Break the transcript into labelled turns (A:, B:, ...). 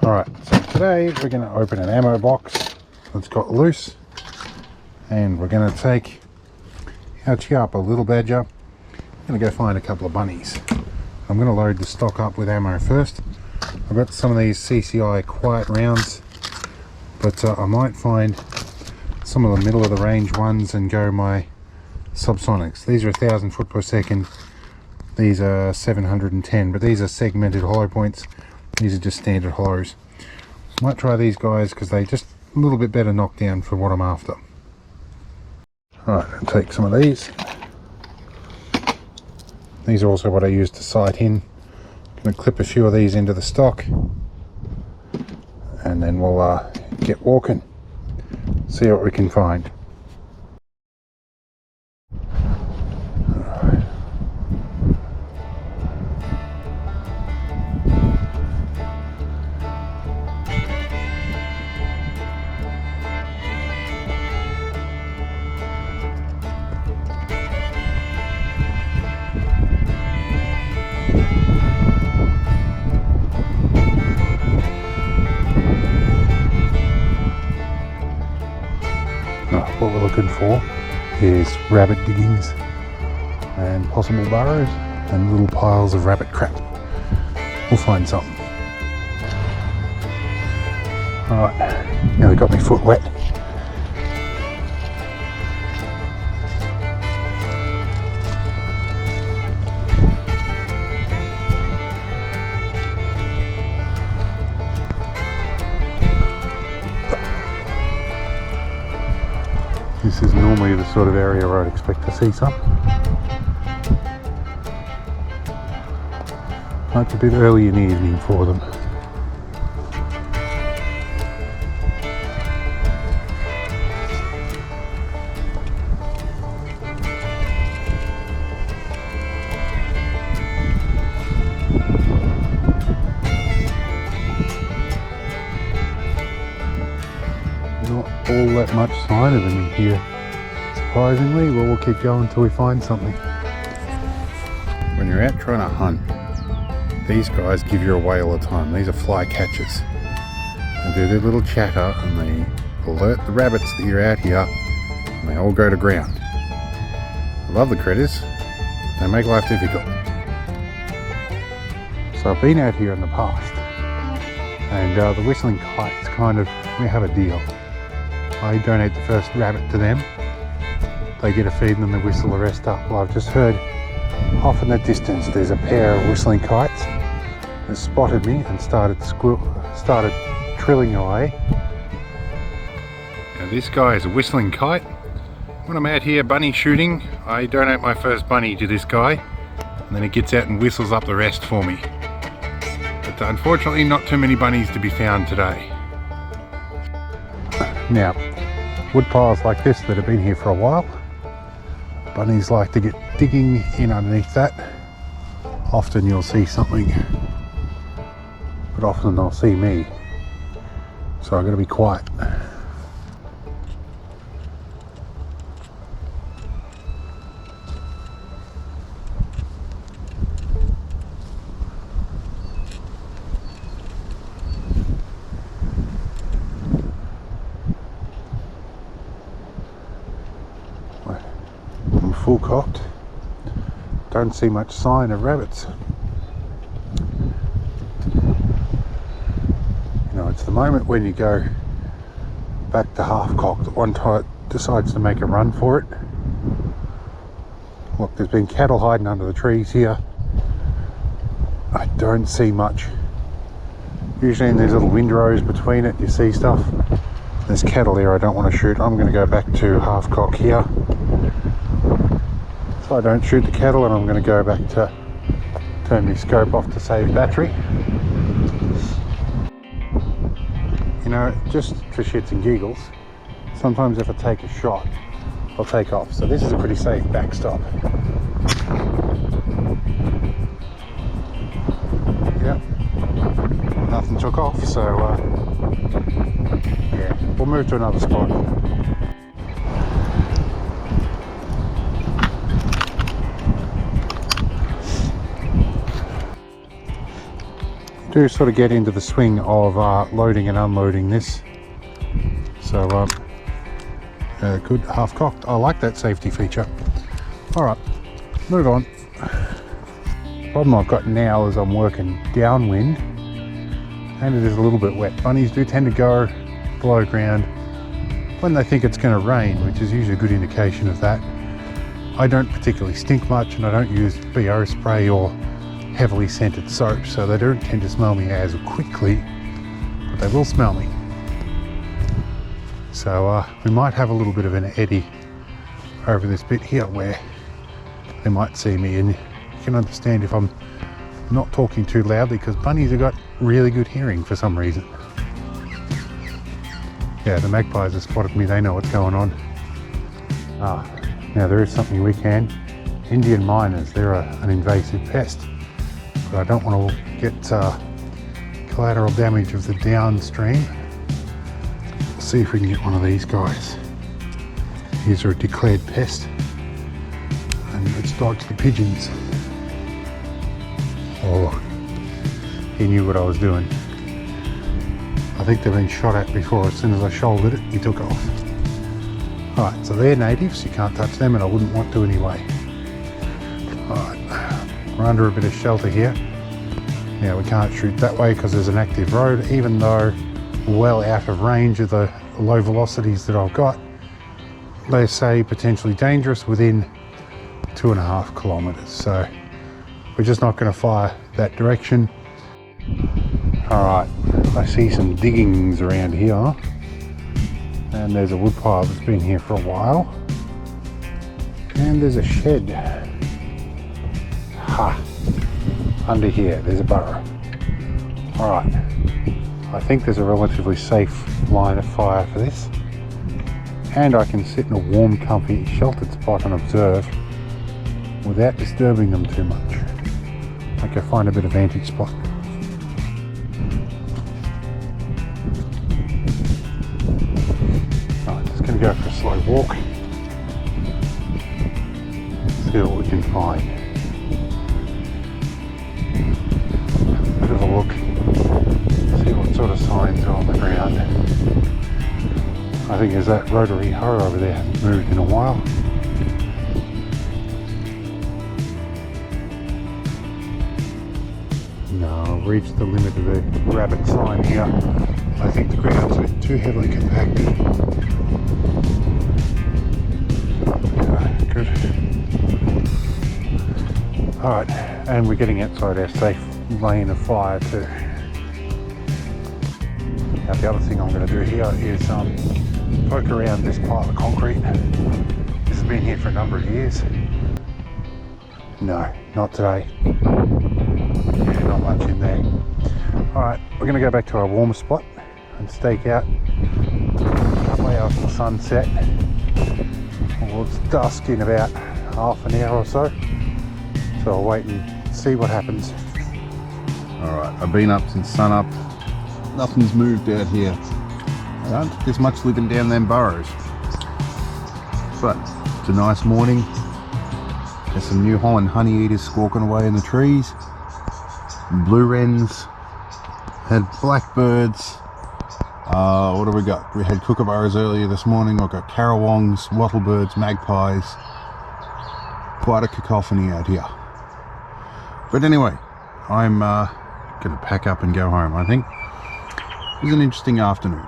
A: Alright, so today we're going to open an ammo box that's got loose, and we're going to take our chiappa little badger. I'm going to go find a couple of bunnies. I'm going to load the stock up with ammo first. I've got some of these CCI quiet rounds, but I might find some of the middle of the range ones and go my subsonics. These are 1,000 foot per second. These are 710, but these are segmented hollow points. These are just standard hollows. Might try these guys because they just a little bit better knockdown for what I'm after. Alright, I'll take some of these. These are also what I use to sight in. I'm going to clip a few of these into the stock, and then we'll get walking, see what we can find. What we're looking for is rabbit diggings and possible burrows and little piles of rabbit crap. We'll find something. Alright, nearly got my foot wet. This is normally the sort of area where I'd expect to see some. It's a bit early in the evening for them. Not all that much sign of them in here, surprisingly, but we'll keep going until we find something. When you're out trying to hunt, these guys give you away all the time. These are fly catchers. They do their little chatter and they alert the rabbits that you're out here, and they all go to ground. I love the critters. They make life difficult. So I've been out here in the past, and the whistling kites kind of, we have a deal. I donate the first rabbit to them. They get a feed and then they whistle the rest up. Well, I've just heard off in the distance there's a pair of whistling kites that spotted me and started trilling away. Now this guy is a whistling kite. When I'm out here bunny shooting, I donate my first bunny to this guy, and then he gets out and whistles up the rest for me. But unfortunately not too many bunnies to be found today. Now, wood piles like this that have been here for a while, bunnies like to get digging in underneath that. Often you'll see something, but often they'll see me. So I've got to be quiet. I'm full cocked. Don't see much sign of rabbits. You know, it's the moment when you go back to half cocked that one decides to make a run for it. Look, there's been cattle hiding under the trees here. I don't see much. Usually in these little windrows between it you see stuff. There's cattle there I don't want to shoot. I'm going to go back to half cock here, so I don't shoot the cattle, and I'm going to go back to turn my scope off to save battery. You know, just for shits and giggles, sometimes if I take a shot, I'll take off. So this is a pretty safe backstop. Yep, nothing took off, so yeah, we'll move to another spot. do sort of get into the swing of loading and unloading this. So good, half cocked. I like that safety feature. All right, move on. The problem I've got now is I'm working downwind and it is a little bit wet. Bunnies do tend to go below ground when they think it's going to rain, which is usually a good indication of that. I don't particularly stink much and I don't use BO spray or heavily scented soap, so they don't tend to smell me as quickly, but they will smell me. So we might have a little bit of an eddy over this bit here where they might see me, and you can understand if I'm not talking too loudly because bunnies have got really good hearing for some reason. Yeah, the magpies have spotted me, they know what's going on. Now there is something we can. Indian miners, they're an invasive pest, but I don't want to get collateral damage of the downstream. Let's see if we can get one of these guys. These are a declared pest, and it's dodged the pigeons. Oh, he knew what I was doing. I think they've been shot at before. As soon as I shouldered it, he took off. Alright, so they're natives, you can't touch them, and I wouldn't want to anyway. Alright, we're under a bit of shelter here. Now we can't shoot that way because there's an active road, even though well out of range of the low velocities that I've got. They say potentially dangerous within 2.5 kilometers, so we're just not going to fire that direction. Alright, I see some diggings around here, and there's a wood pile that's been here for a while, and there's a shed. Ha! Under here, there's a burrow. Alright, I think there's a relatively safe line of fire for this, and I can sit in a warm, comfy, sheltered spot and observe without disturbing them too much. I can find a bit of vantage spot. Alright, just going to go for a slow walk. See what we can find. Bit of a look. See what sort of signs are on the ground. I think there's that rotary hoe over there, hasn't moved in a while. No, I've reached the limit of the rabbit sign here. I think the ground's a bit too heavily compacted. Yeah, good. Alright, and we're getting outside our safe lane of fire too. Now the other thing I'm going to do here is poke around this pile of concrete. This has been here for a number of years. No, not today. Yeah, not much in there. Alright, we're going to go back to our warmer spot and stake out halfway after the sunset. Well, it's dusk in about half an hour or so. So I'll wait and see what happens. Alright, I've been up since sun up. Nothing's moved out here. I don't think there's much living down them burrows. But it's a nice morning. There's some New Holland honey eaters squawking away in the trees. Blue wrens. Had blackbirds. What have we got? We had kookaburras earlier this morning. I've got carawongs, wattlebirds, magpies. Quite a cacophony out here. But anyway, I'm going to pack up and go home, I think. It was an interesting afternoon.